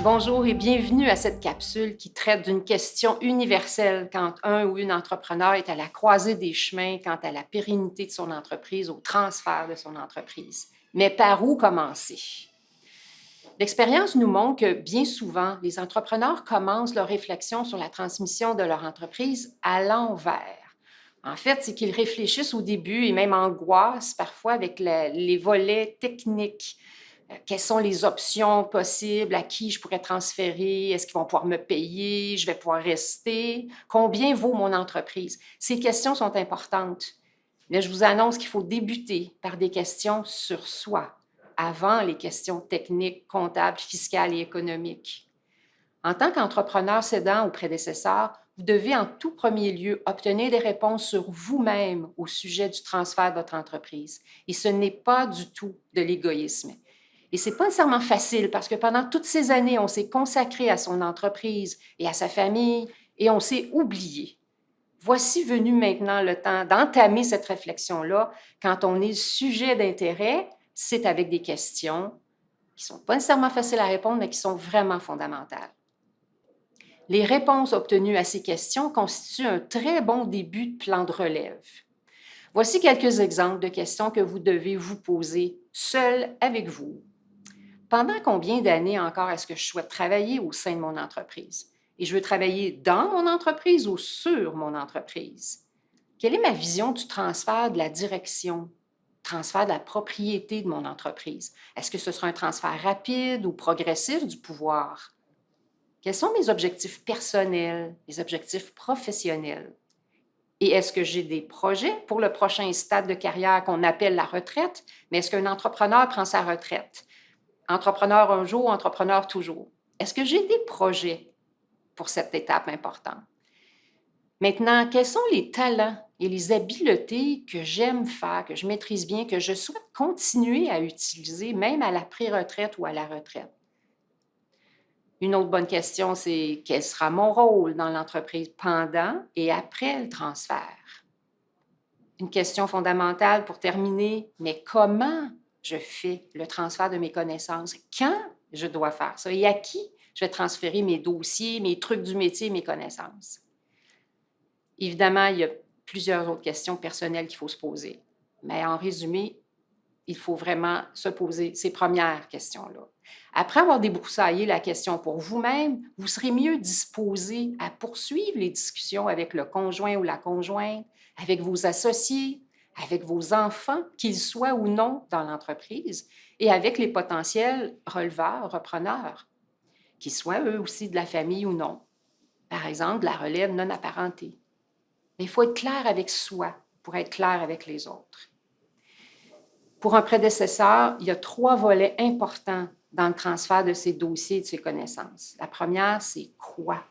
Bonjour et bienvenue à cette capsule qui traite d'une question universelle quand un ou une entrepreneur est à la croisée des chemins quant à la pérennité de son entreprise, au transfert de son entreprise. Mais par où commencer? L'expérience nous montre que bien souvent, les entrepreneurs commencent leur réflexion sur la transmission de leur entreprise à l'envers. En fait, c'est qu'ils réfléchissent au début et même angoissent parfois avec les volets techniques. Quelles sont les options possibles? À qui je pourrais transférer? Est-ce qu'ils vont pouvoir me payer? Je vais pouvoir rester? Combien vaut mon entreprise? Ces questions sont importantes. Mais je vous annonce qu'il faut débuter par des questions sur soi, avant les questions techniques, comptables, fiscales et économiques. En tant qu'entrepreneur cédant ou prédécesseur, vous devez en tout premier lieu obtenir des réponses sur vous-même au sujet du transfert de votre entreprise. Et ce n'est pas du tout de l'égoïsme. Et ce n'est pas nécessairement facile parce que pendant toutes ces années, on s'est consacré à son entreprise et à sa famille et on s'est oublié. Voici venu maintenant le temps d'entamer cette réflexion-là. Quand on est sujet d'intérêt, c'est avec des questions qui ne sont pas nécessairement faciles à répondre, mais qui sont vraiment fondamentales. Les réponses obtenues à ces questions constituent un très bon début de plan de relève. Voici quelques exemples de questions que vous devez vous poser seul avec vous. Pendant combien d'années encore est-ce que je souhaite travailler au sein de mon entreprise? Et je veux travailler dans mon entreprise ou sur mon entreprise? Quelle est ma vision du transfert de la direction, transfert de la propriété de mon entreprise? Est-ce que ce sera un transfert rapide ou progressif du pouvoir? Quels sont mes objectifs personnels, mes objectifs professionnels? Et est-ce que j'ai des projets pour le prochain stade de carrière qu'on appelle la retraite? Mais est-ce qu'un entrepreneur prend sa retraite? Entrepreneur un jour, entrepreneur toujours. Est-ce que j'ai des projets pour cette étape importante? Maintenant, quels sont les talents et les habiletés que j'aime faire, que je maîtrise bien, que je souhaite continuer à utiliser, même à la pré-retraite ou à la retraite? Une autre bonne question, c'est quel sera mon rôle dans l'entreprise pendant et après le transfert? Une question fondamentale pour terminer, mais comment je fais le transfert de mes connaissances? Quand je dois faire ça? Et à qui je vais transférer mes dossiers, mes trucs du métier, mes connaissances? Évidemment, il y a plusieurs autres questions personnelles qu'il faut se poser. Mais en résumé, il faut vraiment se poser ces premières questions-là. Après avoir débroussaillé la question pour vous-même, vous serez mieux disposé à poursuivre les discussions avec le conjoint ou la conjointe, avec vos associés, avec vos enfants, qu'ils soient ou non dans l'entreprise, et avec les potentiels releveurs, repreneurs, qu'ils soient eux aussi de la famille ou non. Par exemple, de la relève non apparentée. Mais il faut être clair avec soi pour être clair avec les autres. Pour un prédécesseur, il y a 3 volets importants dans le transfert de ses dossiers et de ses connaissances. La première, c'est quoi?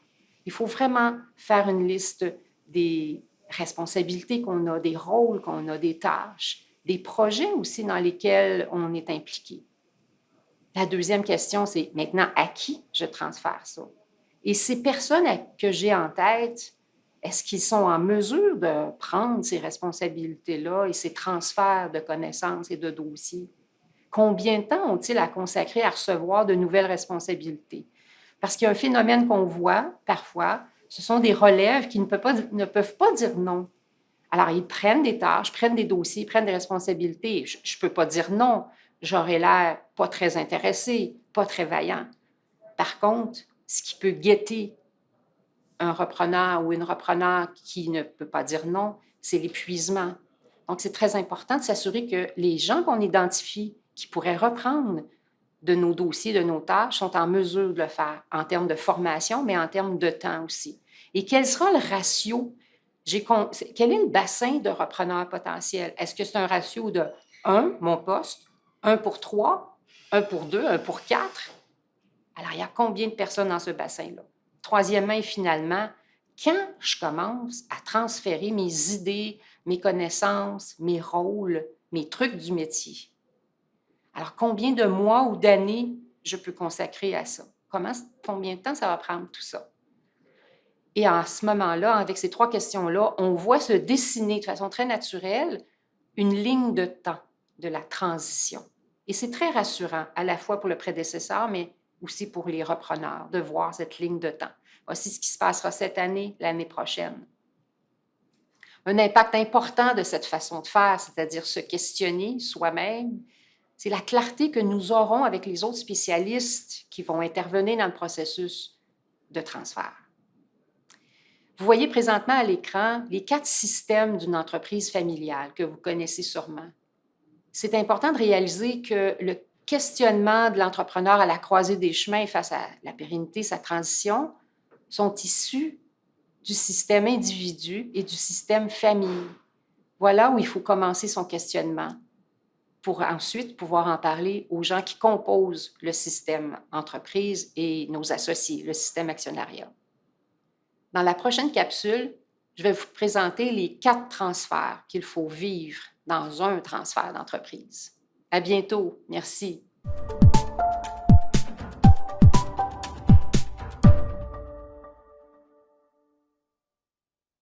Il faut vraiment faire une liste des responsabilités qu'on a, des rôles qu'on a, des tâches, des projets aussi dans lesquels on est impliqué. La deuxième question, c'est maintenant à qui je transfère ça? Et ces personnes que j'ai en tête, est-ce qu'ils sont en mesure de prendre ces responsabilités-là et ces transferts de connaissances et de dossiers? Combien de temps ont-ils à consacrer à recevoir de nouvelles responsabilités? Parce qu'il y a un phénomène qu'on voit parfois, ce sont des relèves qui ne peuvent pas dire non. Alors, ils prennent des tâches, prennent des dossiers, prennent des responsabilités. Je ne peux pas dire non. J'aurais l'air pas très intéressé, pas très vaillant. Par contre, ce qui peut guetter un repreneur ou une repreneur qui ne peut pas dire non, c'est l'épuisement. Donc, c'est très important de s'assurer que les gens qu'on identifie qui pourraient reprendre de nos dossiers, de nos tâches, sont en mesure de le faire en termes de formation, mais en termes de temps aussi. Et quel sera le ratio? Quel est le bassin de repreneurs potentiels? Est-ce que c'est un ratio de 1, mon poste, 1 pour 3, 1 pour 2, 1 pour 4? Alors, il y a combien de personnes dans ce bassin-là? Troisièmement et finalement, quand je commence à transférer mes idées, mes connaissances, mes rôles, mes trucs du métier, alors combien de mois ou d'années je peux consacrer à ça? Combien de temps ça va prendre tout ça? Et à ce moment-là, avec ces 3 questions-là, on voit se dessiner de façon très naturelle une ligne de temps de la transition. Et c'est très rassurant, à la fois pour le prédécesseur, mais aussi pour les repreneurs, de voir cette ligne de temps. Voici ce qui se passera cette année, l'année prochaine. Un impact important de cette façon de faire, c'est-à-dire se questionner soi-même, c'est la clarté que nous aurons avec les autres spécialistes qui vont intervenir dans le processus de transfert. Vous voyez présentement à l'écran les 4 systèmes d'une entreprise familiale que vous connaissez sûrement. C'est important de réaliser que le questionnement de l'entrepreneur à la croisée des chemins face à la pérennité, sa transition, sont issus du système individu et du système famille. Voilà où il faut commencer son questionnement pour ensuite pouvoir en parler aux gens qui composent le système entreprise et nos associés, le système actionnariat. Dans la prochaine capsule, je vais vous présenter les 4 transferts qu'il faut vivre dans un transfert d'entreprise. À bientôt. Merci.